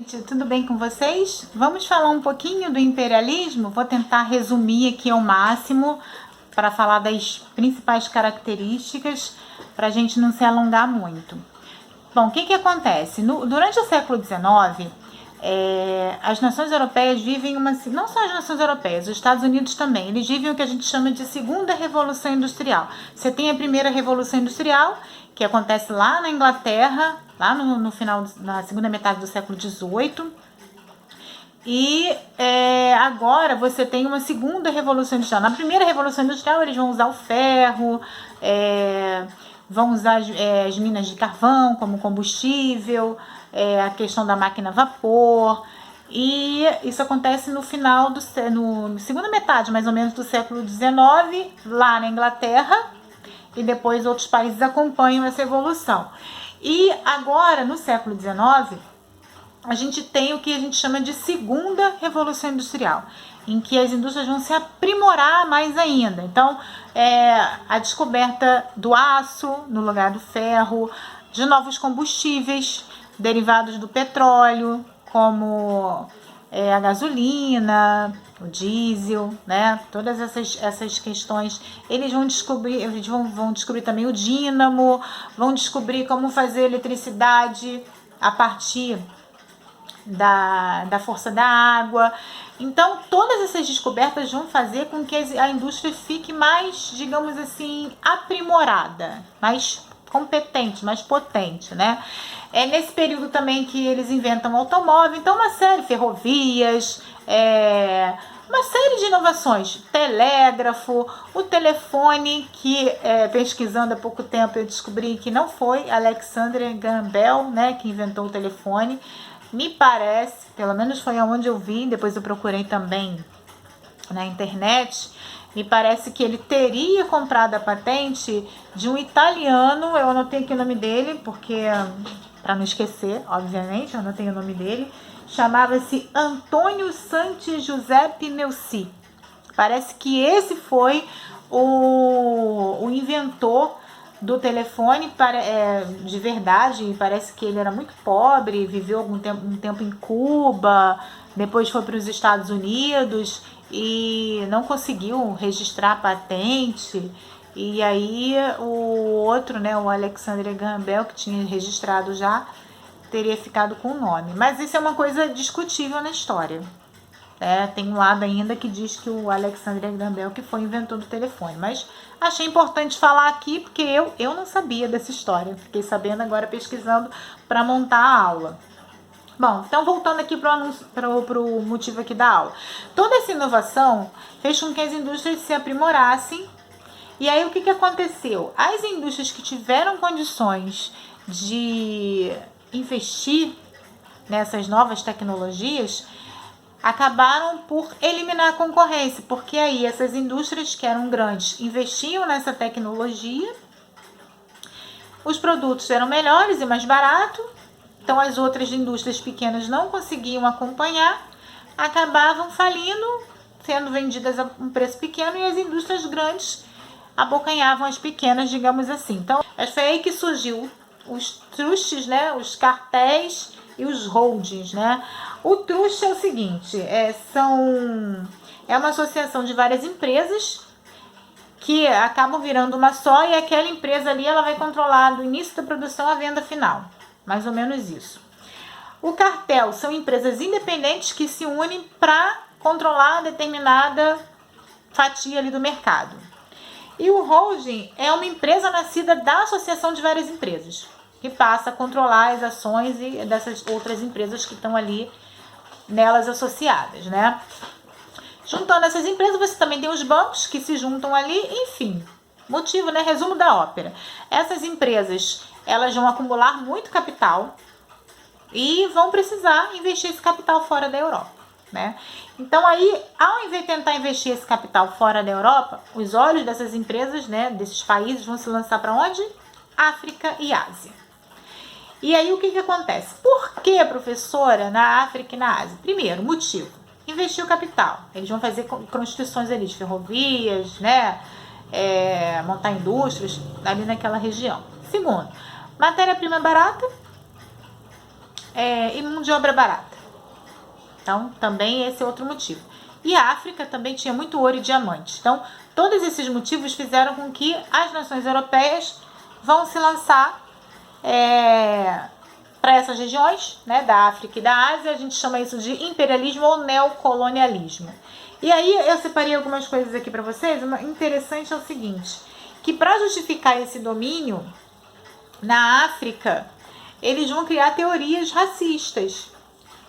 Tudo bem com vocês? Vamos falar um pouquinho do imperialismo? Vou tentar resumir aqui ao máximo para falar das principais características, para a gente não se alongar muito. Bom, o que acontece? Durante o século XIX, as nações europeias vivem não só as nações europeias, os Estados Unidos também, eles vivem o que a gente chama de segunda revolução industrial. Você tem a primeira revolução industrial, que acontece lá na Inglaterra, lá no final, na segunda metade do século XVIII. E agora você tem uma segunda revolução industrial. Na primeira revolução industrial eles vão usar o ferro, vão usar as minas de carvão como combustível, a questão da máquina a vapor. E isso acontece no final no segunda metade mais ou menos do século XIX, lá na Inglaterra, e depois outros países acompanham essa evolução. E agora, no século XIX, a gente tem o que a gente chama de segunda revolução industrial, em que as indústrias vão se aprimorar mais ainda. Então, a descoberta do aço no lugar do ferro, de novos combustíveis derivados do petróleo, como a gasolina, o diesel, né? Todas essas questões, eles vão descobrir também o dínamo, vão descobrir como fazer eletricidade a partir da força da água. Então, todas essas descobertas vão fazer com que a indústria fique mais, digamos assim, aprimorada, mais competente, mais potente, né? É nesse período também que eles inventam o automóvel, então uma série de ferrovias, uma série de inovações, telégrafo, o telefone, que pesquisando há pouco tempo eu descobri que não foi Alexander Graham Bell, né, que inventou o telefone. Me parece, pelo menos foi aonde eu vi, depois eu procurei também na internet, me parece que ele teria comprado a patente de um italiano, eu anotei aqui o nome dele, porque para não esquecer, obviamente, eu anotei o nome dele, chamava-se Antônio Santi Giuseppe Neuci. Parece que esse foi o inventor do telefone de verdade. Parece que ele era muito pobre, viveu um tempo em Cuba, depois foi para os Estados Unidos e não conseguiu registrar a patente. E aí o outro, né, o Alexander Graham Bell, que tinha registrado já, teria ficado com o nome. Mas isso é uma coisa discutível na história. Tem um lado ainda que diz que o Alexander Graham Bell que foi inventor do telefone, mas achei importante falar aqui porque eu não sabia dessa história, fiquei sabendo agora pesquisando para montar a aula. Bom, então voltando aqui para o motivo aqui da aula. Toda essa inovação fez com que as indústrias se aprimorassem. E aí o que aconteceu? As indústrias que tiveram condições de investir nessas novas tecnologias acabaram por eliminar a concorrência, porque aí essas indústrias que eram grandes investiam nessa tecnologia, os produtos eram melhores e mais baratos, então as outras indústrias pequenas não conseguiam acompanhar, acabavam falindo, sendo vendidas a um preço pequeno, e as indústrias grandes abocanhavam as pequenas, digamos assim. Então, foi aí que surgiu os trusts, né, os cartéis e os holdings, né? O trust é o seguinte, é uma associação de várias empresas que acabam virando uma só, e aquela empresa ali ela vai controlar do início da produção à venda final, mais ou menos isso. O cartel são empresas independentes que se unem para controlar determinada fatia ali do mercado. E o holding é uma empresa nascida da associação de várias empresas, que passa a controlar as ações dessas outras empresas que estão ali nelas associadas, né? Juntando essas empresas, você também tem os bancos que se juntam ali, enfim. Motivo, né? Resumo da ópera. Essas empresas, elas vão acumular muito capital e vão precisar investir esse capital fora da Europa, né? Então aí, ao invés de tentar investir esse capital fora da Europa, os olhos dessas empresas, né, desses países, vão se lançar para onde? África e Ásia. E aí o que acontece? Por que, professora, na África e na Ásia? Primeiro, motivo, investir o capital. Eles vão fazer construções ali de ferrovias, né? Montar indústrias ali naquela região. Segundo, matéria-prima barata e mão de obra barata. Então, também esse é outro motivo. E a África também tinha muito ouro e diamantes. Então, todos esses motivos fizeram com que as nações europeias vão se lançar para essas regiões, né, da África e da Ásia. A gente chama isso de imperialismo ou neocolonialismo. E aí eu separei algumas coisas aqui para vocês. Uma interessante é o seguinte, que para justificar esse domínio na África, eles vão criar teorias racistas.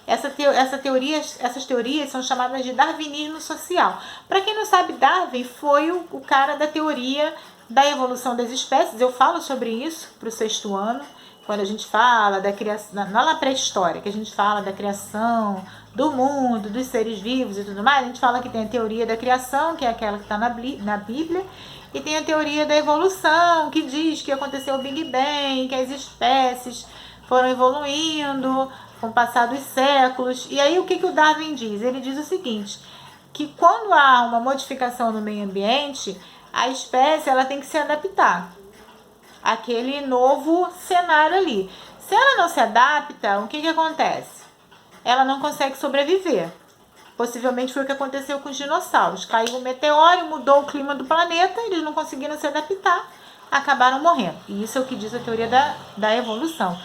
Essas teorias são chamadas de darwinismo social. Para quem não sabe, Darwin foi o cara da teoria da evolução das espécies. Eu falo sobre isso para o 6º ano, quando a gente fala da criação, na pré-história, que a gente fala da criação do mundo, dos seres vivos e tudo mais. A gente fala que tem a teoria da criação, que é aquela que está na Bíblia, e tem a teoria da evolução, que diz que aconteceu o Big Bang, que as espécies foram evoluindo com o passar dos séculos. E aí o que o Darwin diz? Ele diz o seguinte, que quando há uma modificação no meio ambiente, a espécie ela tem que se adaptar àquele novo cenário ali. Se ela não se adapta, o que acontece? Ela não consegue sobreviver. Possivelmente foi o que aconteceu com os dinossauros. Caiu um meteoro, mudou o clima do planeta, eles não conseguiram se adaptar, acabaram morrendo. E isso é o que diz a teoria da evolução.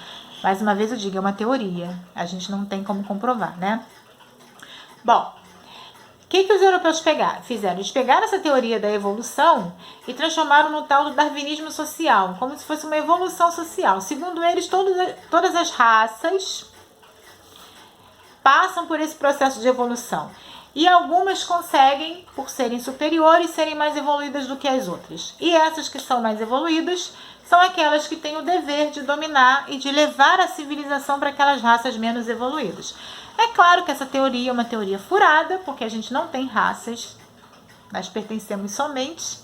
Mais uma vez eu digo, é uma teoria. A gente não tem como comprovar, né? Bom, o que os europeus fizeram? Eles pegaram essa teoria da evolução e transformaram no tal do darwinismo social, como se fosse uma evolução social. Segundo eles, todas as raças passam por esse processo de evolução. E algumas conseguem, por serem superiores, serem mais evoluídas do que as outras. E essas que são mais evoluídas são aquelas que têm o dever de dominar e de levar a civilização para aquelas raças menos evoluídas. É claro que essa teoria é uma teoria furada, porque a gente não tem raças. Nós pertencemos somente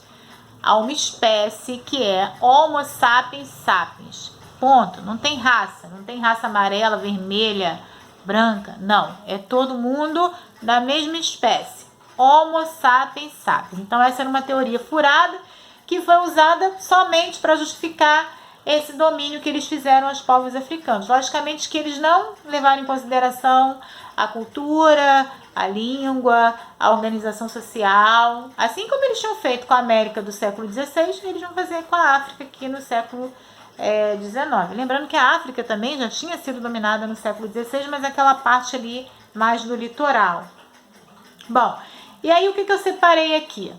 a uma espécie que é Homo sapiens sapiens. Ponto. Não tem raça amarela, vermelha, branca. Não, é todo mundo da mesma espécie. Homo sapiens sapiens. Então essa era uma teoria furada que foi usada somente para justificar esse domínio que eles fizeram aos povos africanos. Logicamente que eles não levaram em consideração a cultura, a língua, a organização social. Assim como eles tinham feito com a América do século XVI, eles vão fazer com a África aqui no século XIX. Lembrando que a África também já tinha sido dominada no século XVI, mas aquela parte ali mais do litoral. Bom, e aí o que eu separei aqui?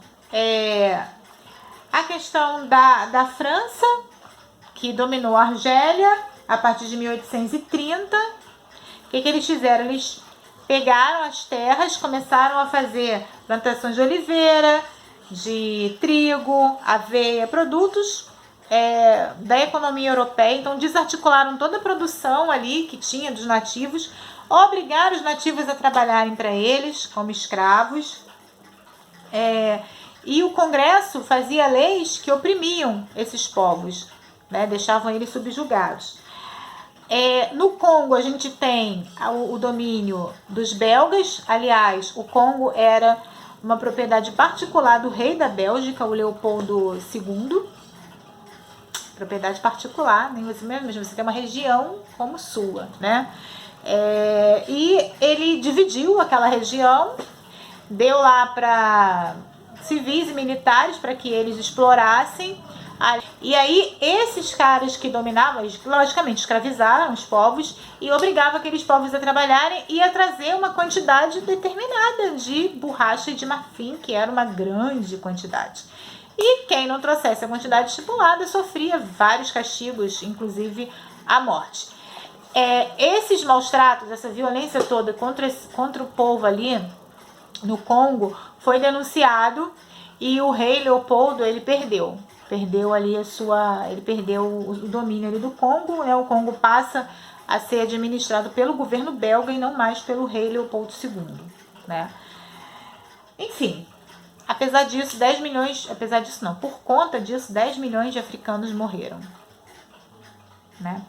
A questão da França, que dominou a Argélia a partir de 1830. O que eles fizeram? Eles pegaram as terras, começaram a fazer plantações de oliveira, de trigo, aveia, produtos da economia europeia. Então desarticularam toda a produção ali que tinha dos nativos, obrigaram os nativos a trabalharem para eles como escravos. E o Congresso fazia leis que oprimiam esses povos, né? Deixavam eles subjugados. No Congo a gente tem o domínio dos belgas. Aliás, o Congo era uma propriedade particular do rei da Bélgica, o Leopoldo II. Propriedade particular, nem você mesmo, você tem uma região como sua, né? E ele dividiu aquela região, deu lá para civis e militares para que eles explorassem. E aí esses caras que dominavam, eles, logicamente escravizaram os povos e obrigavam aqueles povos a trabalharem e a trazer uma quantidade determinada de borracha e de marfim, que era uma grande quantidade. E quem não trouxesse a quantidade estipulada sofria vários castigos, inclusive a morte. Esses maus tratos, essa violência toda contra o povo ali no Congo foi denunciado e o rei Leopoldo ele perdeu ali ele perdeu o domínio ali do Congo, né? O Congo passa a ser administrado pelo governo belga e não mais pelo rei Leopoldo II, né? Enfim, por conta disso 10 milhões de africanos morreram, né?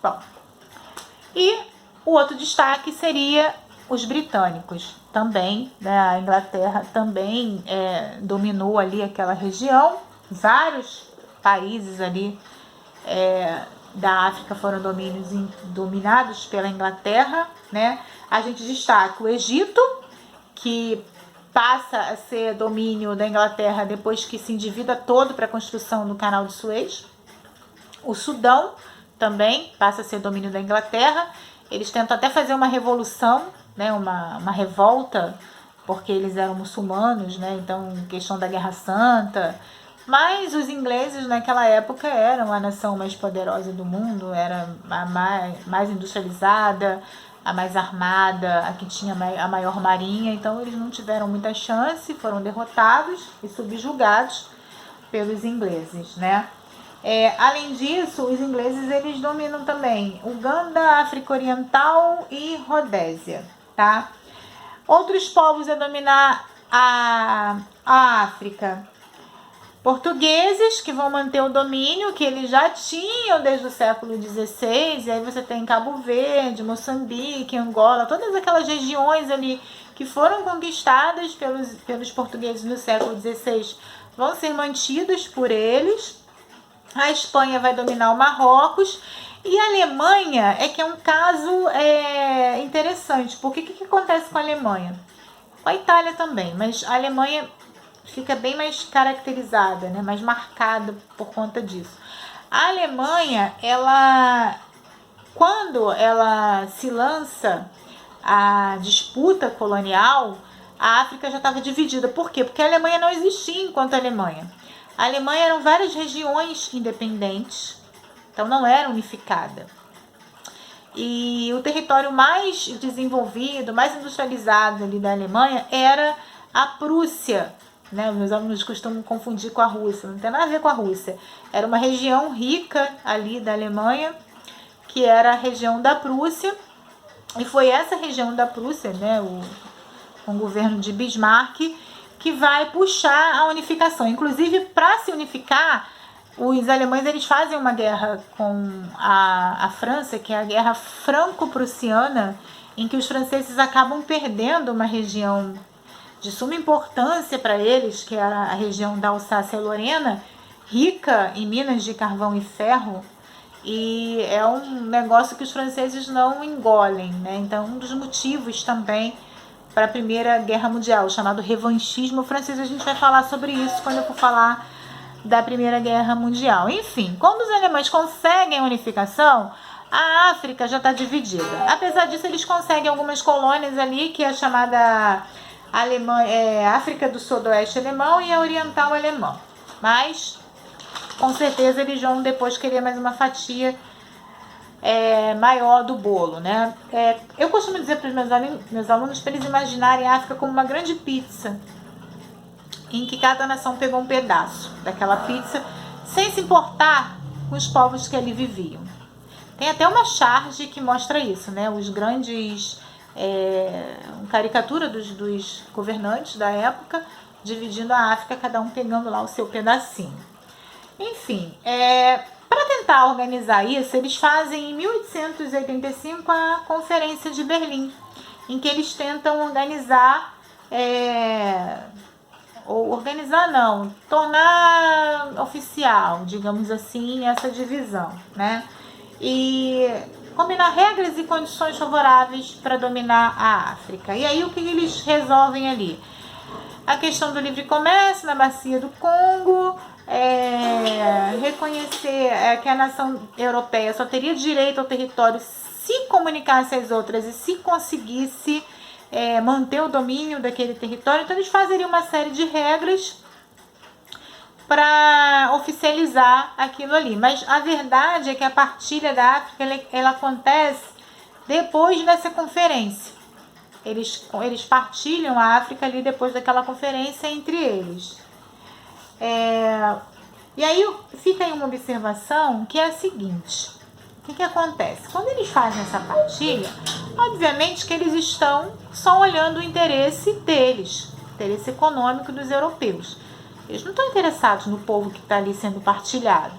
Bom, e o outro destaque seria os britânicos também, né? A Inglaterra também dominou ali aquela região, vários países ali da África foram dominados pela Inglaterra, né? A gente destaca o Egito, que passa a ser domínio da Inglaterra depois que se endivida todo para a construção do Canal de Suez. O Sudão também passa a ser domínio da Inglaterra. Eles tentam até fazer uma revolução, né, uma revolta, porque eles eram muçulmanos, né, então questão da Guerra Santa. Mas os ingleses naquela época eram a nação mais poderosa do mundo, era a mais industrializada, a mais armada, a que tinha a maior marinha, então eles não tiveram muita chance, foram derrotados e subjugados pelos ingleses, né? Além disso, os ingleses eles dominam também Uganda, África Oriental e Rodésia, tá? Outros povos a dominar a África: portugueses, que vão manter o domínio que eles já tinham desde o século XVI, e aí você tem Cabo Verde, Moçambique, Angola, todas aquelas regiões ali que foram conquistadas pelos portugueses no século XVI vão ser mantidas por eles. A Espanha vai dominar o Marrocos. E a Alemanha é que é um caso interessante, porque o que acontece com a Alemanha? Com a Itália também, mas a Alemanha fica bem mais caracterizada, né, mais marcada por conta disso. A Alemanha, quando ela se lança a disputa colonial, a África já estava dividida. Por quê? Porque a Alemanha não existia enquanto Alemanha. A Alemanha eram várias regiões independentes, então não era unificada. E o território mais desenvolvido, mais industrializado ali da Alemanha era a Prússia, né? Meus alunos costumam confundir com a Rússia, não tem nada a ver com a Rússia. Era uma região rica ali da Alemanha, que era a região da Prússia, e foi essa região da Prússia, né, com o governo de Bismarck, que vai puxar a unificação. Inclusive, para se unificar, os alemães eles fazem uma guerra com a França, que é a Guerra Franco-Prussiana, em que os franceses acabam perdendo uma região de suma importância para eles, que era a região da Alsácia-Lorena, rica em minas de carvão e ferro, e é um negócio que os franceses não engolem, né? Então, um dos motivos também para a Primeira Guerra Mundial, chamado revanchismo francês. A gente vai falar sobre isso quando eu for falar da Primeira Guerra Mundial. Enfim, quando os alemães conseguem a unificação, a África já está dividida. Apesar disso, eles conseguem algumas colônias ali, que é a chamada África do Sudoeste Alemão e a Oriental Alemão. Mas, com certeza, eles vão depois querer mais uma fatia maior do bolo, né? Eu costumo dizer para os meus alunos para eles imaginarem a África como uma grande pizza, em que cada nação pegou um pedaço daquela pizza, sem se importar com os povos que ali viviam. Tem até uma charge que mostra isso, né? Os grandes caricatura dos governantes da época, dividindo a África, cada um pegando lá o seu pedacinho. Enfim, para tentar organizar isso, eles fazem em 1885 a Conferência de Berlim, em que eles tentam tornar oficial, digamos assim, essa divisão, né? E combinar regras e condições favoráveis para dominar a África. E aí o que eles resolvem ali? A questão do livre comércio na bacia do Congo, reconhecer que a nação europeia só teria direito ao território se comunicasse às outras e se conseguisse manter o domínio daquele território. Então eles fazeriam uma série de regras para oficializar aquilo ali. Mas a verdade é que a partilha da África ela acontece depois dessa conferência. Eles partilham a África ali depois daquela conferência entre eles. E aí fica aí uma observação que é a seguinte: o que acontece? Quando eles fazem essa partilha, obviamente que eles estão só olhando o interesse deles, interesse econômico dos europeus. Eles não estão interessados no povo que está ali sendo partilhado.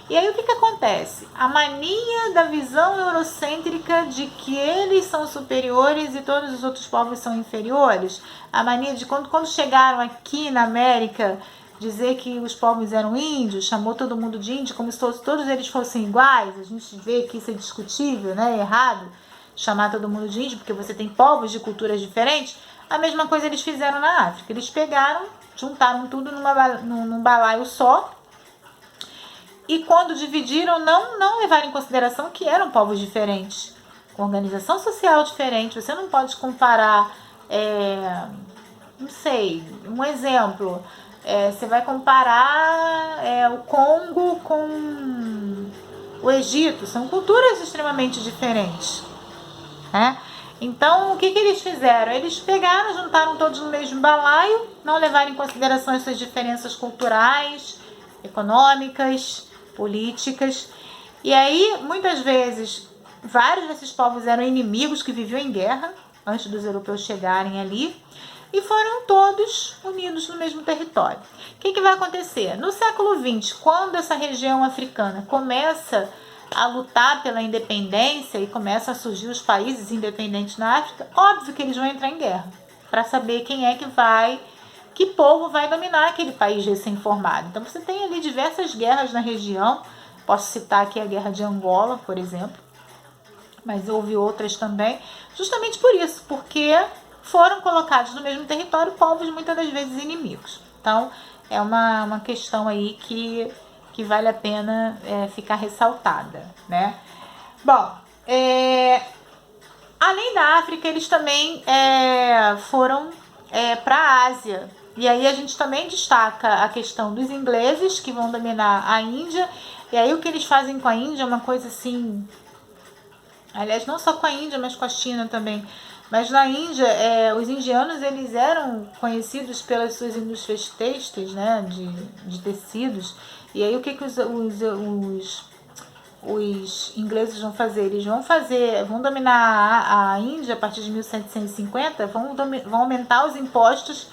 E aí o que acontece? A mania da visão eurocêntrica de que eles são superiores e todos os outros povos são inferiores, a mania de quando chegaram aqui na América, dizer que os povos eram índios, chamou todo mundo de índio, como se todos eles fossem iguais. A gente vê que isso é discutível, né? É errado chamar todo mundo de índio, porque você tem povos de culturas diferentes. A mesma coisa eles fizeram na África. Eles pegaram, juntaram tudo num balaio só, e quando dividiram, não levaram em consideração que eram povos diferentes, com organização social diferente. Você não pode comparar, não sei, um exemplo, você vai comparar o Congo com o Egito, são culturas extremamente diferentes, né? Então, o que eles fizeram? Eles pegaram, juntaram todos no mesmo balaio, não levaram em consideração as suas diferenças culturais, econômicas, políticas. E aí, muitas vezes, vários desses povos eram inimigos que viviam em guerra antes dos europeus chegarem ali, e foram todos unidos no mesmo território. O que vai acontecer? No século XX, quando essa região africana começa a lutar pela independência e começam a surgir os países independentes na África, óbvio que eles vão entrar em guerra para saber quem é que povo vai dominar aquele país recém-formado. Então você tem ali diversas guerras na região. Posso citar aqui a Guerra de Angola, por exemplo, mas houve outras também, justamente por isso, porque foram colocados no mesmo território povos muitas das vezes inimigos. Então é uma questão aí que vale a pena ficar ressaltada, né? Bom, além da África, eles também foram para a Ásia. E aí a gente também destaca a questão dos ingleses, que vão dominar a Índia. E aí o que eles fazem com a Índia é uma coisa assim... Aliás, não só com a Índia, mas com a China também. Mas na Índia, os indianos, eles eram conhecidos pelas suas indústrias têxteis, né, de tecidos. E aí o que os ingleses vão fazer? Eles vão dominar a Índia a partir de 1750, vão aumentar os impostos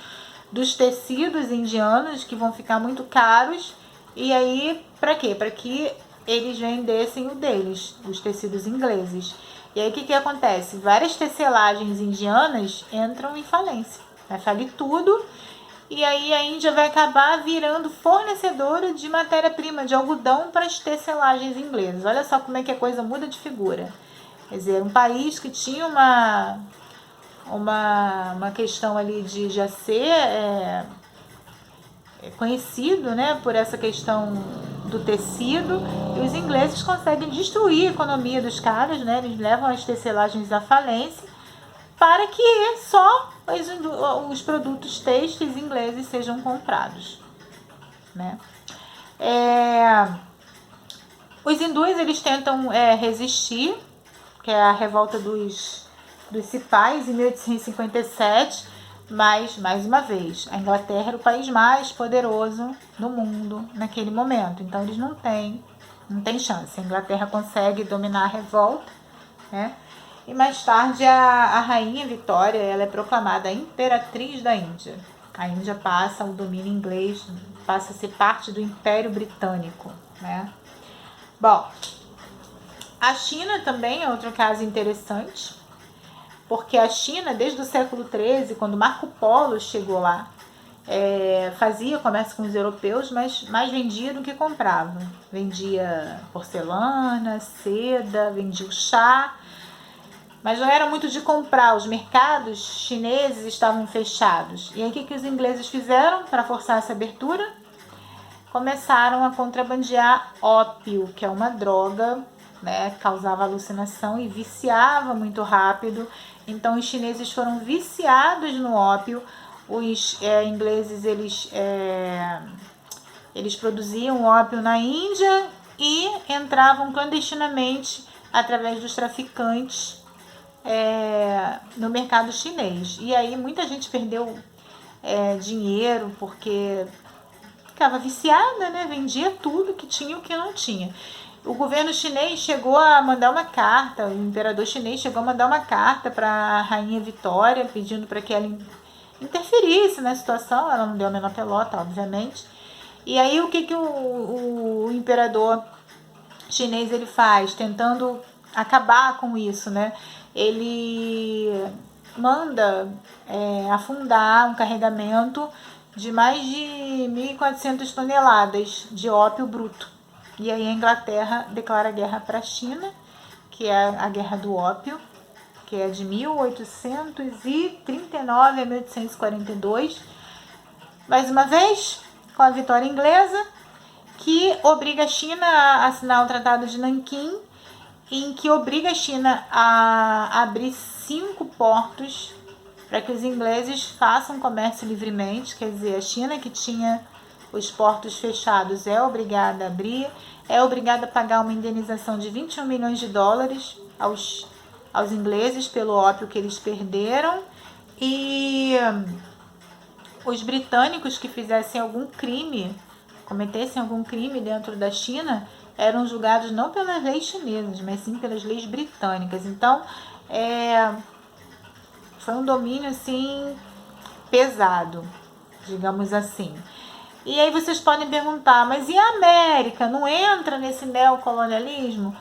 dos tecidos indianos, que vão ficar muito caros. E aí, para quê? Para que eles vendessem o deles, os tecidos ingleses. E aí o que acontece? Várias tecelagens indianas entram em falência. Vai falir tudo. E aí a Índia vai acabar virando fornecedora de matéria-prima, de algodão, para as tecelagens inglesas. Olha só como é que a coisa muda de figura. Quer dizer, um país que tinha uma questão ali de já ser conhecido, né, por essa questão do tecido, e os ingleses conseguem destruir a economia dos caras, né? Eles levam as tecelagens à falência para que só os produtos têxteis ingleses sejam comprados, né? Os hindus, eles tentam resistir, que é a revolta dos cipais em 1857, mas, mais uma vez, a Inglaterra era o país mais poderoso do mundo naquele momento, então eles não têm chance. A Inglaterra consegue dominar a revolta, né? E mais tarde a rainha Vitória, ela é proclamada a imperatriz da Índia. A Índia passa ao domínio inglês, passa a ser parte do Império Britânico, né? Bom, a China também é outro caso interessante, porque a China, desde o século XIII, quando Marco Polo chegou lá, fazia comércio com os europeus, mas mais vendia do que comprava. Vendia porcelana, seda, vendia o chá, mas não era muito de comprar. Os mercados chineses estavam fechados. E aí o que os ingleses fizeram para forçar essa abertura? Começaram a contrabandear ópio, que é uma droga, né, causava alucinação e viciava muito rápido. Então os chineses foram viciados no ópio. Os ingleses, eles produziam ópio na Índia e entravam clandestinamente através dos traficantes no mercado chinês. E aí muita gente perdeu dinheiro porque ficava viciada, né? Vendia tudo que tinha e o que não tinha. O governo chinês chegou a mandar uma carta, o imperador chinês chegou a mandar uma carta para a rainha Vitória, pedindo para que ela interferisse na situação. Ela não deu a menor pelota, obviamente. E aí o que o imperador chinês ele faz? Tentando acabar com isso, né? Ele manda afundar um carregamento de mais de 1.400 toneladas de ópio bruto. E aí a Inglaterra declara guerra para a China, que é a Guerra do Ópio, que é de 1839 a 1842. Mais uma vez, com a vitória inglesa, que obriga a China a assinar o Tratado de Nanquim, em que obriga a China a abrir 5 portos para que os ingleses façam comércio livremente. Quer dizer, a China, que tinha os portos fechados, é obrigada a abrir, é obrigada a pagar uma indenização de 21 milhões de dólares aos ingleses pelo ópio que eles perderam, e os britânicos que fizessem algum crime, cometessem algum crime dentro da China, eram julgados não pelas leis chinesas, mas sim pelas leis britânicas. Então, foi um domínio assim pesado, digamos assim. E aí vocês podem perguntar, mas e a América? Não entra nesse neocolonialismo?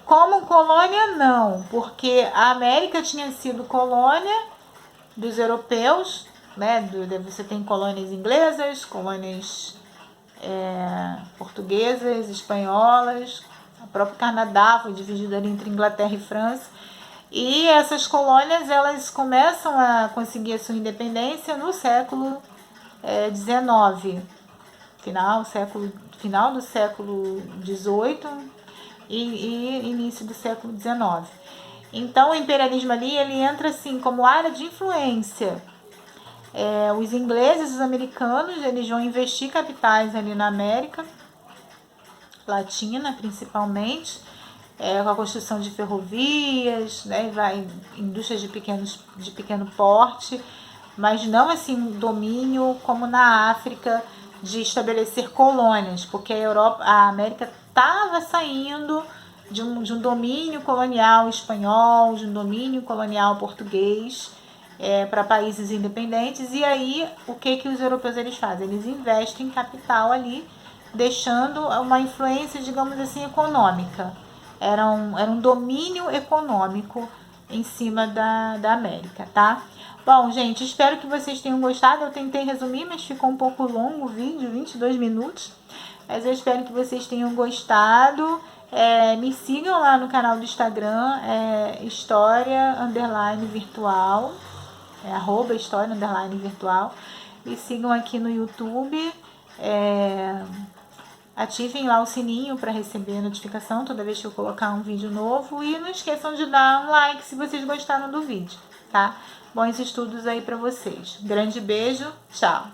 Como colônia, não, porque a América tinha sido colônia dos europeus, né? Você tem colônias inglesas, colônias portuguesas, espanholas, o próprio Canadá foi dividido ali entre Inglaterra e França. E essas colônias, elas começam a conseguir a sua independência no século XIX, final do século XVIII e início do século XIX. Então o imperialismo ali, ele entra assim como área de influência. Os ingleses, os americanos, eles vão investir capitais ali na América Latina, principalmente, com a construção de ferrovias, né, indústrias de pequeno porte, mas não assim um domínio como na África, de estabelecer colônias, porque a América estava saindo de um domínio colonial espanhol, de um domínio colonial português, para países independentes. E aí o que os europeus eles fazem? Eles investem capital ali, deixando uma influência, digamos assim, econômica. Era um domínio econômico em cima da América, tá? Bom, gente, espero que vocês tenham gostado. Eu tentei resumir, mas ficou um pouco longo o vídeo, 22 minutos. Mas eu espero que vocês tenham gostado. Me sigam lá no canal do Instagram, História_Virtual, @História_Virtual. Me sigam aqui no YouTube. Ativem lá o sininho para receber a notificação toda vez que eu colocar um vídeo novo. E não esqueçam de dar um like se vocês gostaram do vídeo, tá? Bons estudos aí para vocês. Grande beijo, tchau!